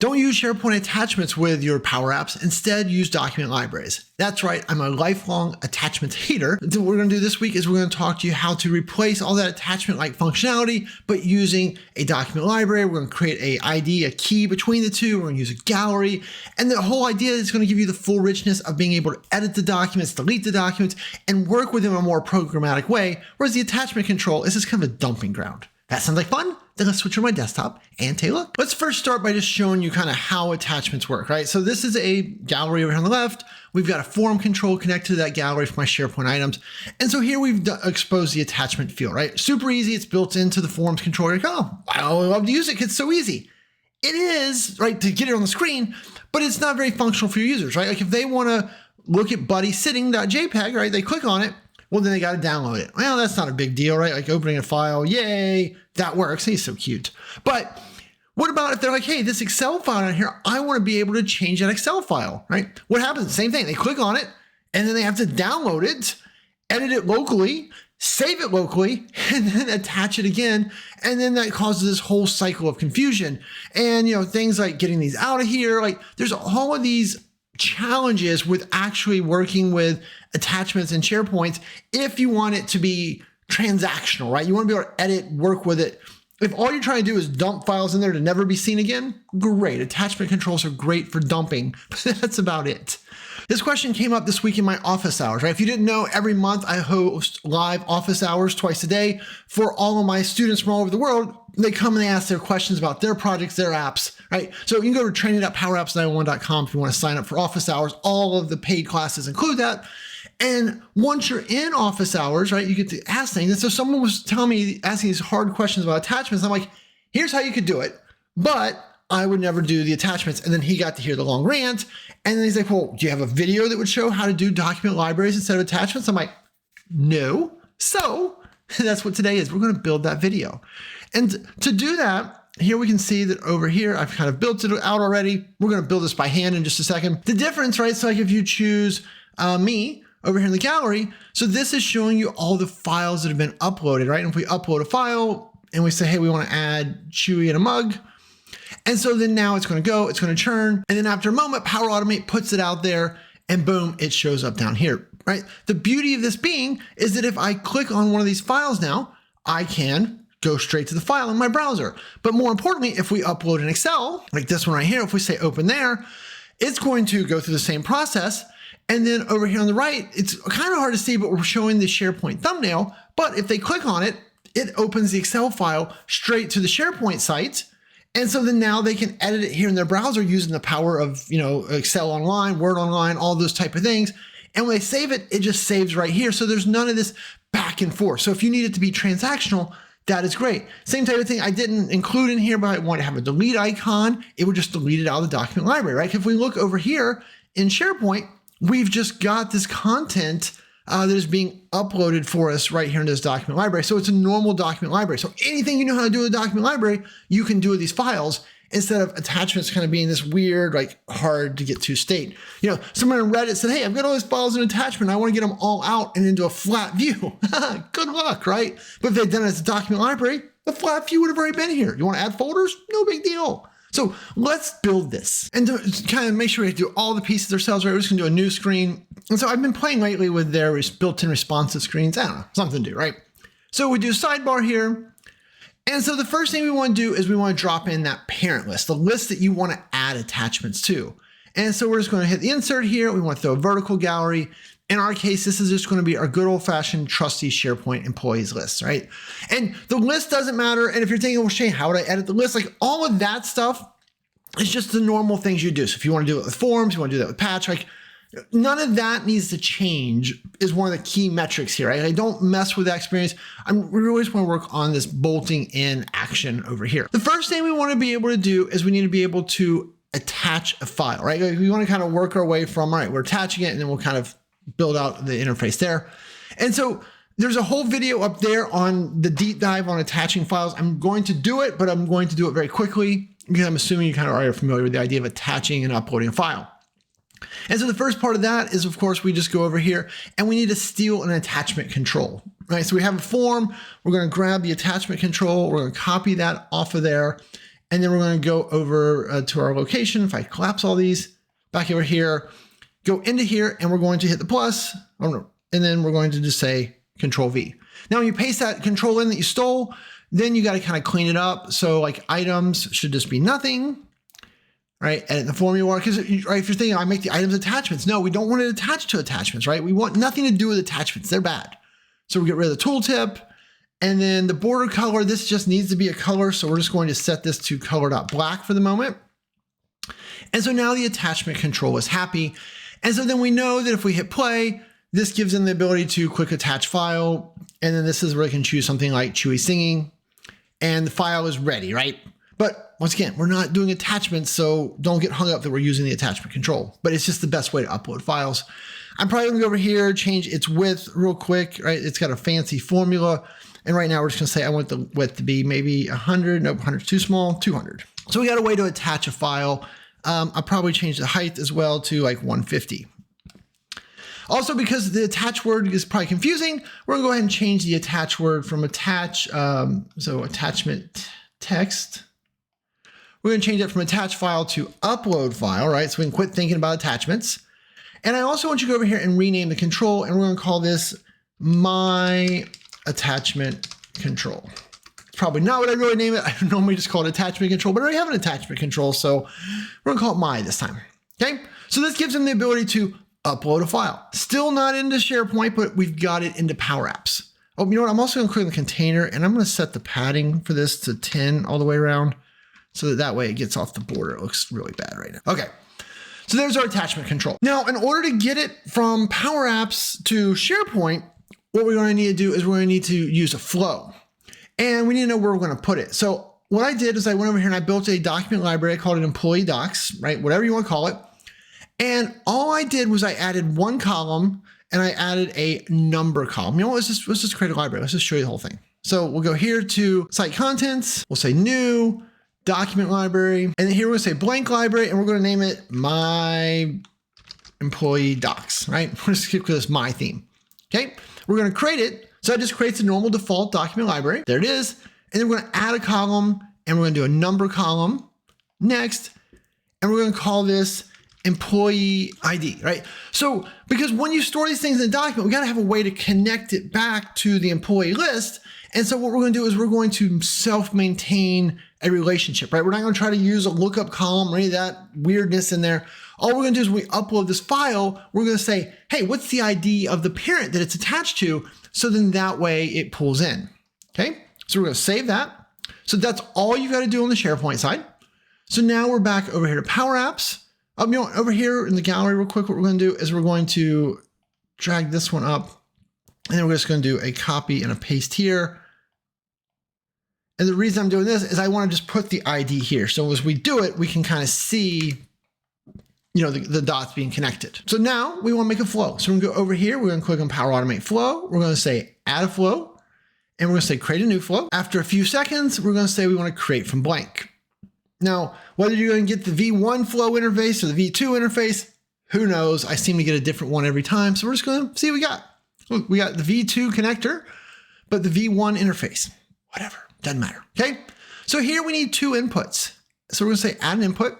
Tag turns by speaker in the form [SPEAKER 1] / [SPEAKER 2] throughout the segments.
[SPEAKER 1] Don't use SharePoint attachments with your Power Apps. Instead, use document libraries. That's right, I'm a lifelong attachments hater. What we're going to do this week is we're going to talk to you how to replace all that attachment-like functionality, but using a document library. We're going to create a ID, a key between the two. We're going to use a gallery. And the whole idea is going to give you the full richness of being able to edit the documents, delete the documents, and work with them in a more programmatic way, whereas the attachment control is just kind of a dumping ground. That sounds like fun? Then let's switch to my desktop and take a look. Let's first start by just showing you kind of how attachments work, right? So this is a gallery over here on the left. We've got a form control connected to that gallery for my SharePoint items. And so here we've exposed the attachment field, right? Super easy. It's built into the forms control. You're like, oh, I love to use it. It's so easy. It is, right, to get it on the screen, but it's not very functional for your users, right? Like if they want to look at buddy sitting.jpg, right? They click on it. Well, then they got to download it. Well, that's not a big deal, right? Like opening a file, yay, that works. He's so cute. But what about if they're like, hey, this Excel file down here, I want to be able to change that Excel file, right? What happens? Same thing. They click on it and then they have to download it, edit it locally, save it locally, and then attach it again. And then that causes this whole cycle of confusion. And, you know, things like getting these out of here, like there's all of these challenges with actually working with attachments in SharePoint if you want it to be transactional, right? You want to be able to edit, work with it. If all you're trying to do is dump files in there to never be seen again, great. Attachment controls are great for dumping, but that's about it. This question came up this week in my office hours, right? If you didn't know, every month I host live office hours twice a day for all of my students from all over the world. They come and they ask their questions about their projects, their apps, right? So you can go to training.powerappsnine01.com if you want to sign up for office hours. All of the paid classes include that. And once you're in office hours, right, you get to ask things. And so someone was telling me, asking these hard questions about attachments. I'm like, here's how you could do it, but I would never do the attachments. And then he got to hear the long rant. And then he's like, well, do you have a video that would show how to do document libraries instead of attachments? I'm like, no. So that's what today is. We're going to build that video. And to do that, here we can see that over here, I've kind of built it out already. We're going to build this by hand in just a second. The difference, right? So like if you choose me over here in the gallery, so this is showing you all the files that have been uploaded, right? And if we upload a file and we say, hey, we want to add Chewy in a mug. And so then now it's going to go, it's going to churn. And then after a moment, Power Automate puts it out there and boom, it shows up down here, right? The beauty of this being is that if I click on one of these files now, I can go straight to the file in my browser. But more importantly, if we upload an Excel, like this one right here, if we say open there, it's going to go through the same process. And then over here on the right, it's kind of hard to see, but we're showing the SharePoint thumbnail. But if they click on it, it opens the Excel file straight to the SharePoint site. And so then now they can edit it here in their browser using the power of, you know, Excel Online, Word Online, all those type of things. And when they save it, it just saves right here. So there's none of this back and forth. So if you need it to be transactional, that is great. Same type of thing I didn't include in here, but I want to have a delete icon. It would just delete it out of the document library, right? If we look over here in SharePoint, we've just got this content that is being uploaded for us right here in this document library. So it's a normal document library. So anything you know how to do with a document library, you can do with these files instead of attachments kind of being this weird, like hard to get to state. You know, someone on Reddit said, hey, I've got all these files in attachment. I want to get them all out and into a flat view. Good luck, right? But if they'd done it as a document library, the flat view would have already been here. You want to add folders? No big deal. So let's build this and to kind of make sure we do all the pieces ourselves, right? We're just gonna do a new screen. And so I've been playing lately with their built-in responsive screens. I don't know, something to do, right? So we do sidebar here. And so the first thing we want to do is we want to drop in that parent list, the list that you want to add attachments to. And so we're just going to hit the insert here. We want to throw a vertical gallery. In our case, this is just going to be our good old-fashioned trusty SharePoint employees list, right? And the list doesn't matter. And if you're thinking, well, Shane, how would I edit the list? Like all of that stuff is just the normal things you do. So if you want to do it with forms, you want to do that with patch, like none of that needs to change is one of the key metrics here, right? I don't mess with that experience. We always want to work on this bolting in action over here. The first thing we want to be able to do is we need to be able to attach a file, right? Like we want to kind of work our way from, all right, we're attaching it and then we'll kind of build out the interface there. And so there's a whole video up there on the deep dive on attaching files. I'm going to do it, but I'm going to do it very quickly because I'm assuming you kind of are familiar with the idea of attaching and uploading a file. And so the first part of that is, of course, we just go over here and we need to steal an attachment control, right? So we have a form. We're going to grab the attachment control. We're going to copy that off of there. And then we're going to go over to our location. If I collapse all these, back over here, go into here, and we're going to hit the plus, and then we're going to just say Control V. Now, when you paste that control in that you stole, then you got to kind of clean it up. So like items should just be nothing, right? Edit the formula, because right, if you're thinking I make the items attachments, no, we don't want it attached to attachments, right? We want nothing to do with attachments. They're bad. So we get rid of the tooltip, and then the border color, this just needs to be a color. So we're just going to set this to color.black for the moment. And so now the attachment control is happy. And so then we know that if we hit play, this gives them the ability to quick attach file. And then this is where they can choose something like Chewy singing, and the file is ready, right? But once again, we're not doing attachments, so don't get hung up that we're using the attachment control, but it's just the best way to upload files. I'm probably gonna go over here, change its width real quick, right? It's got a fancy formula. And right now we're just gonna say, I want the width to be maybe 100, nope, 100's too small, 200. So we got a way to attach a file. I'll probably change the height as well to like 150. Also, because the attach word is probably confusing, we're gonna go ahead and change the attach word from attach, so attachment text. We're gonna change it from attach file to upload file, right? So we can quit thinking about attachments. And I also want you to go over here and rename the control, and we're gonna call this my attachment control. It's probably not what I really name it. I normally just call it attachment control, but I already have an attachment control, so we're gonna call it my this time, okay? So this gives them the ability to upload a file. Still not into SharePoint, but we've got it into PowerApps. Oh, you know what? I'm also gonna click on the container, and I'm gonna set the padding for this to 10 all the way around, so that way it gets off the border. It looks really bad right now. Okay, so there's our attachment control. Now, in order to get it from PowerApps to SharePoint, what we're gonna need to do is we're gonna need to use a flow, and we need to know where we're gonna put it. So what I did is I went over here and I built a document library. I called it employee docs, right? Whatever you wanna call it. And all I did was I added one column and I added a number column. You know what, let's just create a library. Let's just show you the whole thing. So we'll go here to site contents. We'll say new document library. And then here we're gonna say blank library, and we're gonna name it my employee docs, right? We're just keep this my theme, okay? We're gonna create it. So it just creates a normal default document library. There it is. And then we're gonna add a column, and we're gonna do a number column next. And we're gonna call this employee ID, right? So, because when you store these things in a document, we got to have a way to connect it back to the employee list. And so what we're going to do is we're going to self-maintain a relationship, right? We're not going to try to use a lookup column or any of that weirdness in there. All we're going to do is when we upload this file, we're going to say, hey, what's the ID of the parent that it's attached to? So then that way it pulls in, okay? So we're going to save that. So that's all you got to do on the SharePoint side. So now we're back over here to PowerApps. You know, over here in the gallery real quick, what we're going to do is we're going to drag this one up, and then we're just going to do a copy and a paste here. And the reason I'm doing this is I want to just put the ID here. So as we do it, we can kind of see, you know, the dots being connected. So now we want to make a flow. So we're going to go over here. We're going to click on Power Automate Flow. We're going to say add a flow, and we're going to say create a new flow. After a few seconds, we're going to say we want to create from blank. Now, whether you're going to get the V1 flow interface or the V2 interface, who knows? I seem to get a different one every time. So we're just going to see what we got. Look, we got the V2 connector, but the V1 interface, whatever, doesn't matter. Okay. So here we need two inputs. So we're going to say add an input.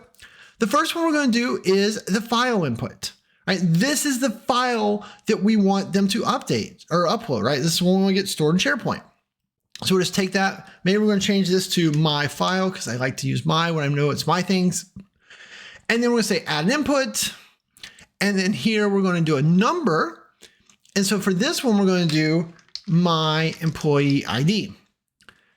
[SPEAKER 1] The first one we're going to do is the file input, right? This is the file that we want them to update or upload, right? This is when we get stored in SharePoint. So we'll just take that. Maybe we're going to change this to my file because I like to use my when I know it's my things. And then we're going to say add an input. And then here we're going to do a number. And so for this one, we're going to do my employee ID.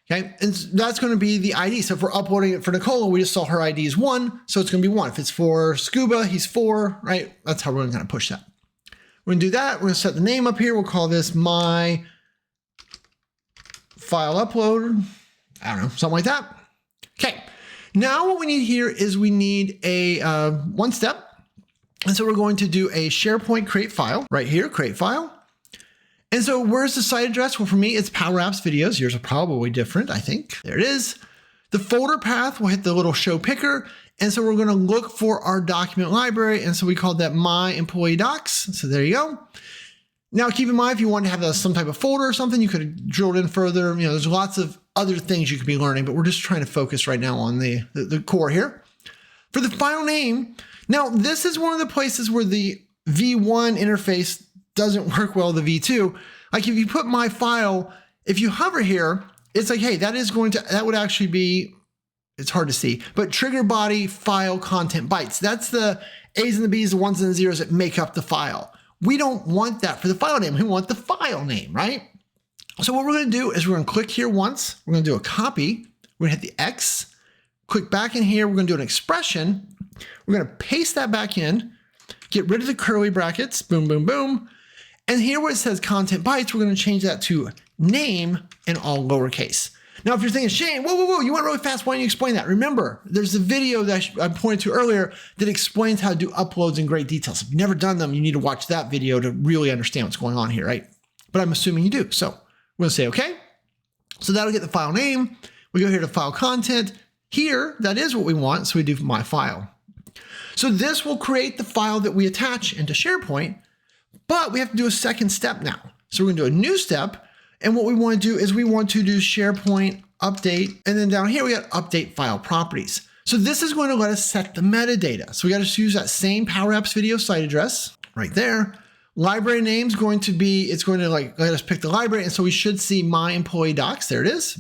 [SPEAKER 1] Okay. And that's going to be the ID. So if we're uploading it for Nicola, we just saw her ID is 1. So it's going to be 1. If it's for Scuba, he's 4, right? That's how we're going to kind of push that. We're going to do that. We're going to set the name up here. We'll call this my file upload, I don't know, something like that. Okay, now what we need here is we need a one step. And so we're going to do a SharePoint create file right here, create file. And so where's the site address? Well, for me, it's PowerApps videos. Yours are probably different, I think. There it is. The folder path, we'll hit the little show picker. And so we're going to look for our document library. And so we called that my employee docs. So there you go. Now, keep in mind, if you want to have some type of folder or something, you could have drilled in further. You know, there's lots of other things you could be learning, but we're just trying to focus right now on the core here. For the file name, now this is one of the places where the V1 interface doesn't work well with the V2. Like if you put my file, if you hover here, it's like, hey, that would actually be, it's hard to see, but trigger body file content bytes. That's the A's and the B's, the ones and the zeros that make up the file. We don't want that for the file name. We want the file name, right? So what we're going to do is we're going to click here once. We're going to do a copy. We're going to hit the X, click back in here. We're going to do an expression. We're going to paste that back in, get rid of the curly brackets, boom, boom, boom. And here where it says content bytes, we're going to change that to name in all lowercase. Now, if you're thinking, Shane, whoa, you went really fast. Why don't you explain that? Remember, there's a video that I pointed to earlier that explains how to do uploads in great details. If you've never done them, you need to watch that video to really understand what's going on here, right? But I'm assuming you do. So we're going to say, okay. So that'll get the file name. We go here to file content. Here, that is what we want. So we do my file. So this will create the file that we attach into SharePoint, but we have to do a second step now. So we're going to do a new step. And what we want to do is we want to do SharePoint update. And then down here, we got update file properties. So this is going to let us set the metadata. So we got to use that same PowerApps video site address right there. Library name is going to be, it's going to like let us pick the library. And so we should see my employee docs. There it is.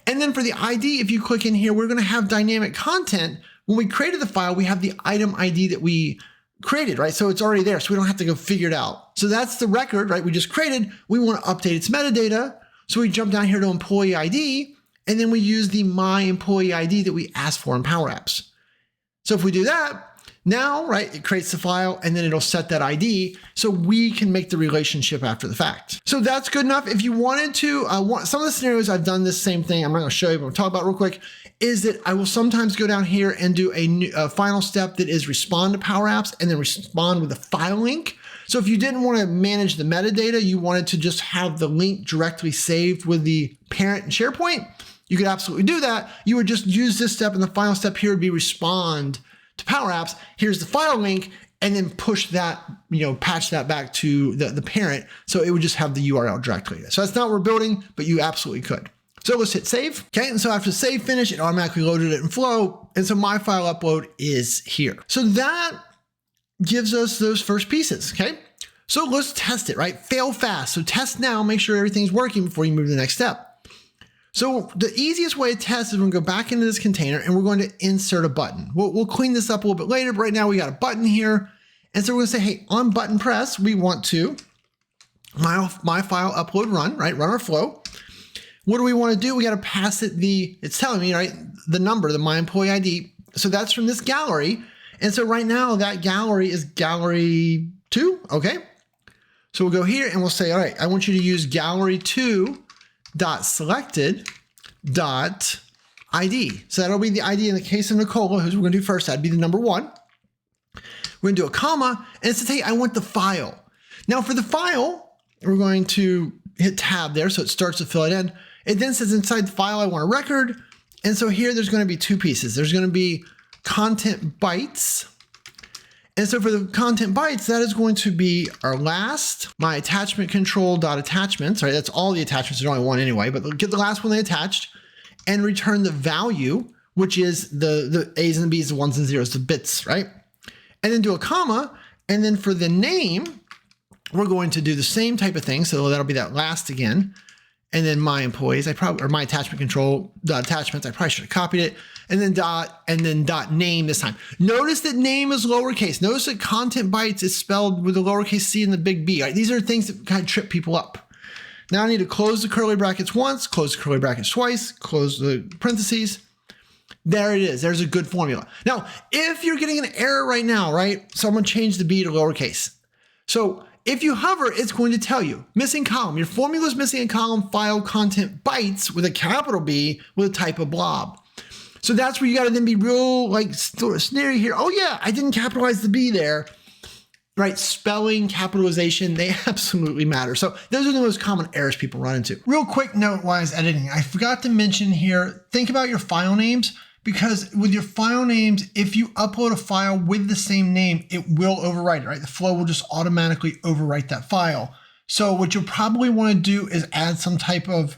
[SPEAKER 1] And then for the ID, if you click in here, we're going to have dynamic content. When we created the file, we have the item ID that we created, right? So it's already there. So we don't have to go figure it out. So that's the record, right? We just created. We want to update its metadata. So we jump down here to employee ID, and then we use the my employee ID that we asked for in PowerApps. So if we do that, now, right, it creates the file and then it'll set that ID so we can make the relationship after the fact. So that's good enough. If you wanted to, some of the scenarios I've done this same thing, I'm not going to show you, but I'll talk about it real quick, is that I will sometimes go down here and do a final step that is respond to PowerApps and then respond with a file link. So if you didn't want to manage the metadata, you wanted to just have the link directly saved with the parent in SharePoint, you could absolutely do that. You would just use this step, and the final step here would be respond to PowerApps. Here's the file link, and then push that, patch that back to the parent. So it would just have the URL directly. So that's not what we're building, but you absolutely could. So let's hit save. Okay, and so after save finish, it automatically loaded it in Flow. And so my file upload is here. So that gives us those first pieces, okay? So let's test it, right? Fail fast. So test now, make sure everything's working before you move to the next step. So the easiest way to test is we're going to go back into this container and we're going to insert a button. We'll clean this up a little bit later, but right now we got a button here. And so we're going to say, hey, on button press, we want to my file upload run, right? Run our flow. What do we want to do? We got to pass it it's telling me, right? The number, the my employee ID. So that's from this gallery. And so right now that gallery is gallery 2. Okay. So we'll go here and we'll say, all right, I want you to use gallery2.selected.id. So that'll be the ID in the case of Nicola, who's we're going to do first. That'd be the number 1. We're going to do a comma, and it says, hey, I want the file. Now for the file, we're going to hit tab there, so it starts to fill it in. It then says inside the file, I want a record. And so here, there's going to be 2 pieces. There's going to be content bytes. And so for the content bytes, that is going to be our last, my attachment control.attachments, right? That's all the attachments. There's only one anyway, but get the last one they attached and return the value, which is the A's and the B's, the ones and zeros, the bits, right? And then do a comma. And then for the name, we're going to do the same type of thing. So that'll be that last again. And then my employees, my attachment control attachments, I probably should have copied it. And then dot name this time. Notice that name is lowercase. Notice that content bytes is spelled with the lowercase c and the big B. Right? These are things that kind of trip people up. Now I need to close the curly brackets once, close the curly brackets twice, close the parentheses. There it is. There's a good formula. Now, if you're getting an error right now, right? Someone changed the B to lowercase. So if you hover, it's going to tell you missing column. Your formula is missing a column, file content bytes with a capital B with a type of blob. So that's where you got to then be real sort of snary here. Oh yeah, I didn't capitalize the B there, right? Spelling, capitalization, they absolutely matter. So those are the most common errors people run into. Real quick note while I was editing, I forgot to mention here, think about your file names, because with your file names, if you upload a file with the same name, it will overwrite it, right? The flow will just automatically overwrite that file. So what you'll probably want to do is add some type of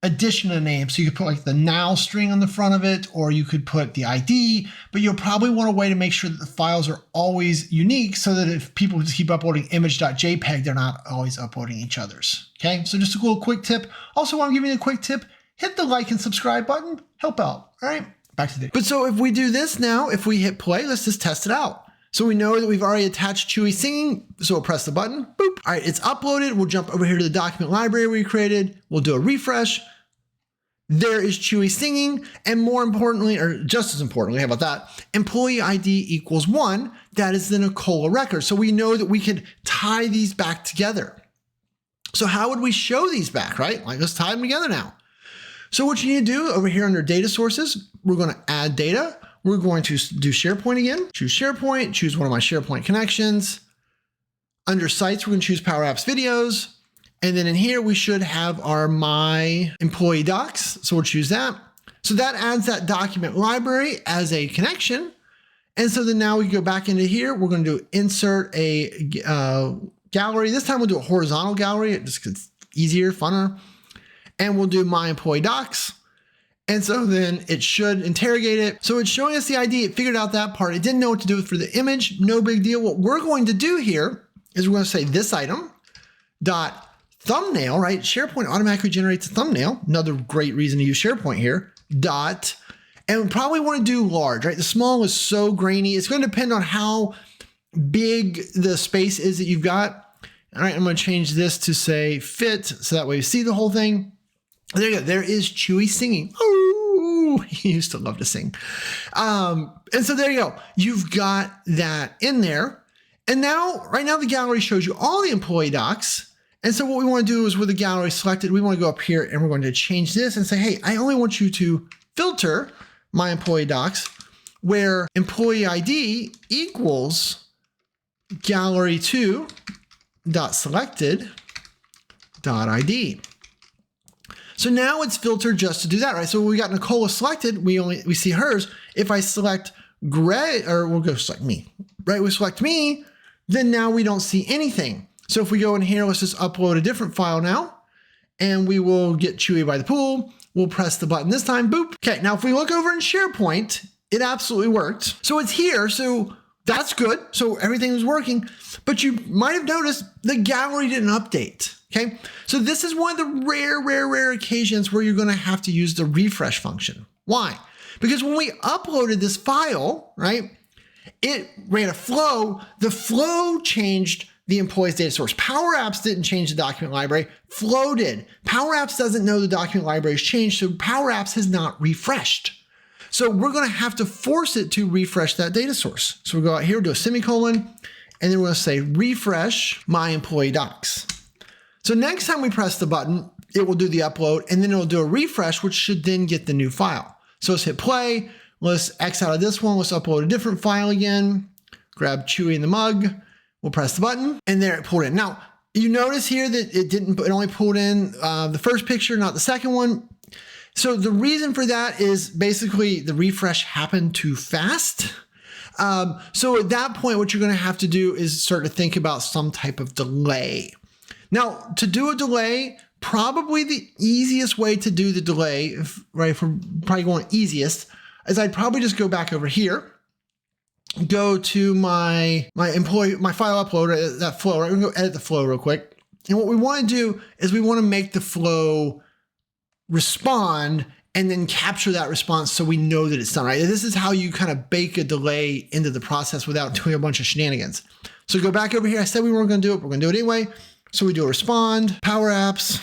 [SPEAKER 1] addition of name. So you could put like the now string on the front of it, or you could put the ID, but you'll probably want a way to make sure that the files are always unique so that if people just keep uploading image.jpg, they're not always uploading each other's. Okay, so just a little quick tip. Also want to give you a quick tip, hit the like and subscribe button, help out. All right, back to the video. But so if we do this now, if we hit play, let's just test it out. So we know that we've already attached Chewy singing. So we'll press the button, boop. All right, it's uploaded. We'll jump over here to the document library we created. We'll do a refresh. There is Chewy singing. And more importantly, or just as importantly, how about that? Employee ID equals 1. That is the Nicola record. So we know that we could tie these back together. So how would we show these back, right? Like, let's tie them together now. So what you need to do over here under data sources, we're going to add data. We're going to do SharePoint again. Choose SharePoint, choose one of my SharePoint connections. Under sites, we're going to choose PowerApps videos. And then in here, we should have our My Employee Docs. So we'll choose that. So that adds that document library as a connection. And so then now we go back into here. We're going to do insert a gallery. This time we'll do a horizontal gallery. It just gets easier, funner. And we'll do My Employee Docs. And so then it should interrogate it. So it's showing us the ID. It figured out that part. It didn't know what to do for the image. No big deal. What we're going to do here is we're going to say this item dot thumbnail, right? SharePoint automatically generates a thumbnail. Another great reason to use SharePoint here. Dot, and we probably want to do large, right? The small is so grainy. It's going to depend on how big the space is that you've got. All right, I'm going to change this to say fit. So that way you see the whole thing. There you go. There is Chewy singing. Oh, he used to love to sing. And so there you go. You've got that in there. And now, right now, the gallery shows you all the employee docs. And so what we want to do is with the gallery selected, we want to go up here and we're going to change this and say, hey, I only want you to filter my employee docs where employee ID equals gallery2.selected.id. So now it's filtered just to do that, right? So we got Nicola selected. We see hers. If I select Greg, or we'll go select me, right? We select me, then now we don't see anything. So if we go in here, let's just upload a different file now, and we will get Chewy by the pool. We'll press the button this time, boop. Okay, now if we look over in SharePoint, it absolutely worked. So it's here, so that's good. So everything was working, but you might have noticed the gallery didn't update. Okay, so this is one of the rare occasions where you're going to have to use the refresh function. Why? Because when we uploaded this file, right, it ran a flow. The flow changed the employee's data source. PowerApps didn't change the document library. Flow did. PowerApps doesn't know the document library has changed, so PowerApps has not refreshed. So we're going to have to force it to refresh that data source. So we'll go out here, do a semicolon, and then we're going to say refresh my employee docs. So next time we press the button, it will do the upload, and then it'll do a refresh, which should then get the new file. So let's hit play. Let's X out of this one. Let's upload a different file again. Grab Chewy in the mug. We'll press the button, and there it pulled in. Now, you notice here that it only pulled in the first picture, not the second one. So the reason for that is basically the refresh happened too fast. So at that point, what you're going to have to do is start to think about some type of delay. Now, to do a delay, probably the easiest way to do the delay, right, if we're probably going easiest, is I'd probably just go back over here, go to my file upload, that flow, right? We're going to go edit the flow real quick. And what we want to do is we want to make the flow respond and then capture that response so we know that it's done, right? This is how you kind of bake a delay into the process without doing a bunch of shenanigans. So go back over here. I said we weren't going to do it, but we're going to do it anyway. So we do a respond, PowerApps,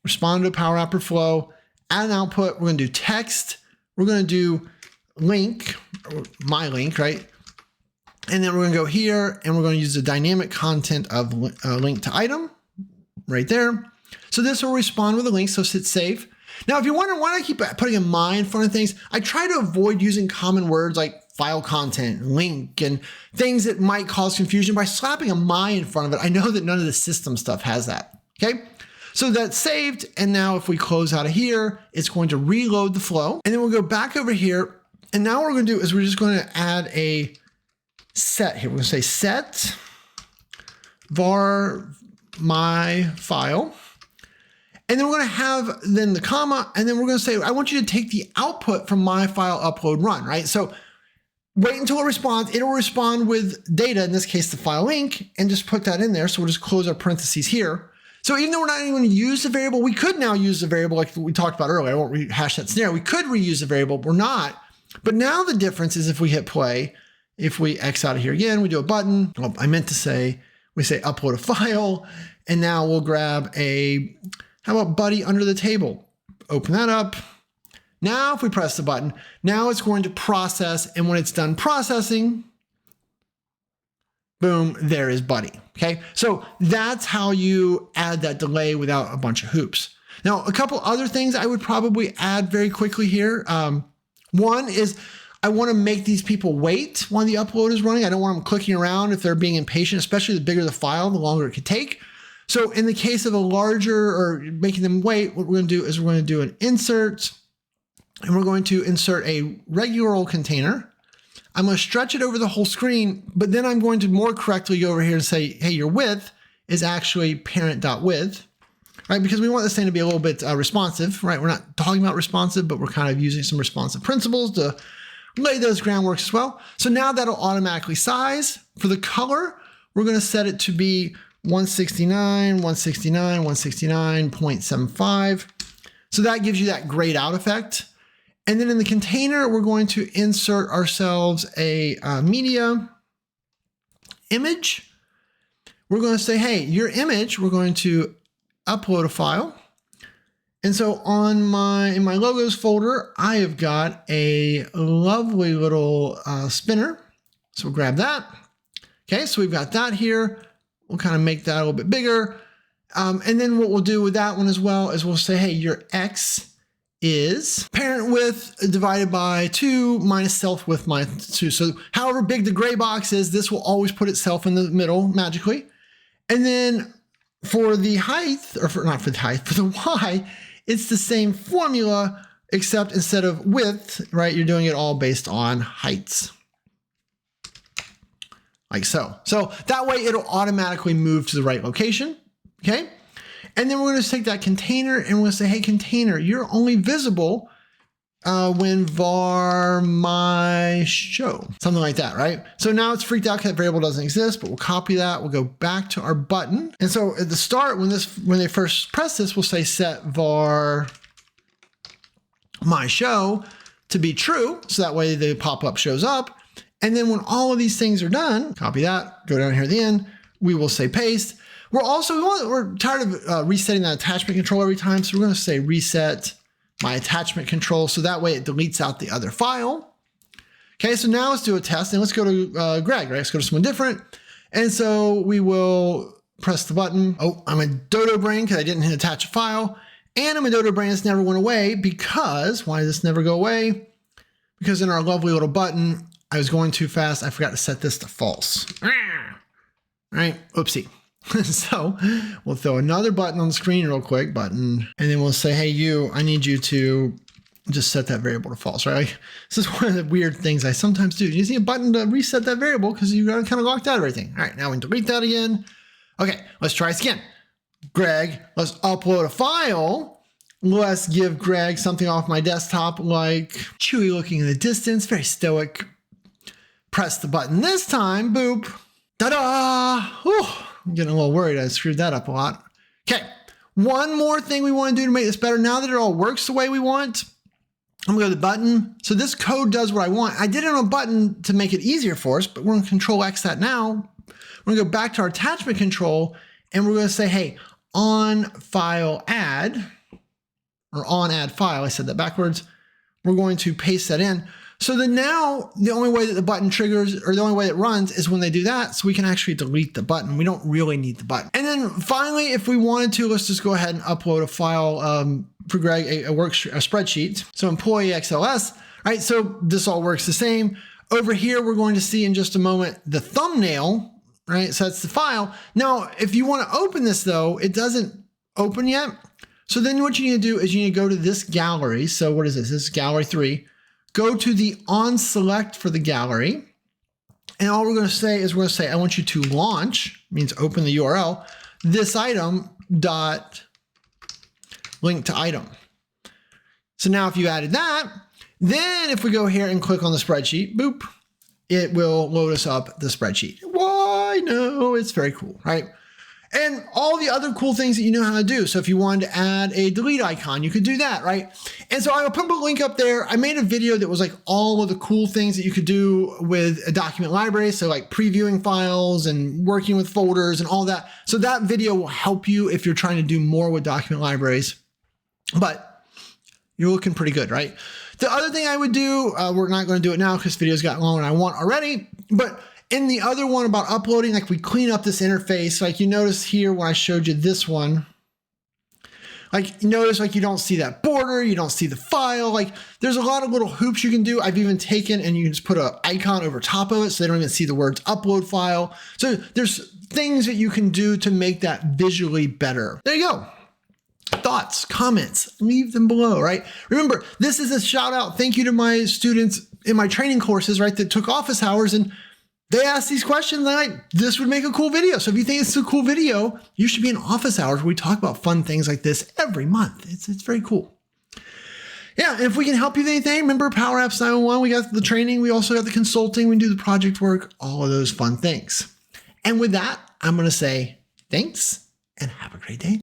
[SPEAKER 1] respond to a PowerApp flow, add an output. We're going to do text. We're going to do link, or my link, right? And then we're going to go here and we're going to use the dynamic content of link to item right there. So this will respond with a link. So hit save. Now, if you're wondering why I keep putting a my in front of things, I try to avoid using common words like file content, link, and things that might cause confusion by slapping a my in front of it. I know that none of the system stuff has that. Okay. So that's saved. And now if we close out of here, it's going to reload the flow. And then we'll go back over here. And now what we're going to do is we're just going to add a set here. We're going to say set var my file. And then we're going to have then the comma, and then we're going to say, I want you to take the output from my file upload run, right? So wait until it responds. It'll respond with data, in this case, the file link, and just put that in there. So we'll just close our parentheses here. So even though we're not even going to use the variable, we could now use the variable like we talked about earlier. I won't rehash that scenario. We could reuse the variable, but we're not. But now the difference is if we hit play, if we X out of here again, we do a button. Oh, I meant to say, we say upload a file, and now we'll grab how about buddy under the table? Open that up. Now if we press the button, now it's going to process, and when it's done processing, boom, there is buddy, okay? So that's how you add that delay without a bunch of hoops. Now, a couple other things I would probably add very quickly here. One is I want to make these people wait while the upload is running. I don't want them clicking around if they're being impatient, especially the bigger the file, the longer it could take. So in the case of a larger or making them wait, what we're going to do is we're going to do an insert, and we're going to insert a regular old container. I'm going to stretch it over the whole screen, but then I'm going to more correctly go over here and say, hey, your width is actually parent.width, right? Because we want this thing to be a little bit responsive, right? We're not talking about responsive, but we're kind of using some responsive principles to lay those groundworks as well. So now that'll automatically size. For the color, we're going to set it to be 169, 169, 169.75. So that gives you that grayed out effect. And then in the container, we're going to insert ourselves a media image. We're going to say, hey, your image, we're going to upload a file. And so in my logos folder, I have got a lovely little spinner. So we'll grab that. Okay, so we've got that here. We'll kind of make that a little bit bigger. And then what we'll do with that one as well is we'll say, hey, your X is parent width divided by 2 minus self width minus 2. So however big the gray box is, this will always put itself in the middle magically. And then for the height, not for the height, for the Y, it's the same formula, except instead of width, right, you're doing it all based on heights. Like so. So that way it'll automatically move to the right location, okay? And then we're going to take that container and we're going to say, hey, container, you're only visible when var my show, something like that, right? So now it's freaked out because that variable doesn't exist, but we'll copy that. We'll go back to our button. And so at the start, when they first press this, we'll say set var my show to be true. So that way the pop-up shows up. And then when all of these things are done, copy that, go down here at the end, we will say paste. We're tired of resetting that attachment control every time. So we're going to say reset my attachment control. So that way it deletes out the other file. Okay, so now let's do a test and let's go to Greg, right? Let's go to someone different. And so we will press the button. Oh, I'm a dodo brain because I didn't hit attach a file. And I'm a dodo brain that's never went away because, why did this never go away? Because in our lovely little button, I was going too fast. I forgot to set this to false. Right? Oopsie. So we'll throw another button on the screen real quick, button, and then we'll say, hey, I need you to just set that variable to false, right? Like, this is one of the weird things I sometimes do. You just need a button to reset that variable because you got kind of locked out of everything. All right, now we can delete that again. Okay, let's try this again. Greg, let's upload a file. Let's give Greg something off my desktop like Chewy looking in the distance, very stoic. Press the button this time, boop. Ta-da! Whew. I'm getting a little worried. I screwed that up a lot. Okay, one more thing we want to do to make this better. Now that it all works the way we want, I'm going to go to the button. So this code does what I want. I did it on a button to make it easier for us, but we're going to Control X that now. We're going to go back to our attachment control, and we're going to say, hey, on file add, or on add file. I said that backwards. We're going to paste that in. So then now the only way that the button triggers, or the only way it runs, is when they do that. So we can actually delete the button. We don't really need the button. And then finally, if we wanted to, let's just go ahead and upload a file for Greg, a spreadsheet. So employee XLS, right? So this all works the same. Over here, we're going to see in just a moment the thumbnail, right? So that's the file. Now, if you want to open this though, it doesn't open yet. So then what you need to do is you need to go to this gallery. So what is this? This is gallery 3. Go to the on select for the gallery. And all we're going to say is I want you to launch, means open the URL, this item dot link to item. So now if you added that, then if we go here and click on the spreadsheet, boop, it will load us up the spreadsheet. Why? No, it's very cool, right? And all the other cool things that you know how to do. So if you wanted to add a delete icon, you could do that, right? And so I'll put a link up there. I made a video that was like all of the cool things that you could do with a document library. So like previewing files and working with folders and all that. So that video will help you if you're trying to do more with document libraries. But you're looking pretty good, right? The other thing I would do, we're not going to do it now because video's got longer than I want already, but in the other one about uploading, like we clean up this interface, like you notice here when I showed you this one, like you notice like you don't see that border, you don't see the file, like there's a lot of little hoops you can do. I've even taken and you can just put an icon over top of it so they don't even see the words upload file. So there's things that you can do to make that visually better. There you go. Thoughts, comments, leave them below, right? Remember, this is a shout out. Thank you to my students in my training courses, right, that took office hours and they asked these questions and I'm like, this would make a cool video. So if you think it's a cool video, you should be in office hours where we talk about fun things like this every month. It's very cool. Yeah, and if we can help you with anything, remember PowerApps 911, we got the training, we also got the consulting, we do the project work, all of those fun things. And with that, I'm going to say thanks and have a great day.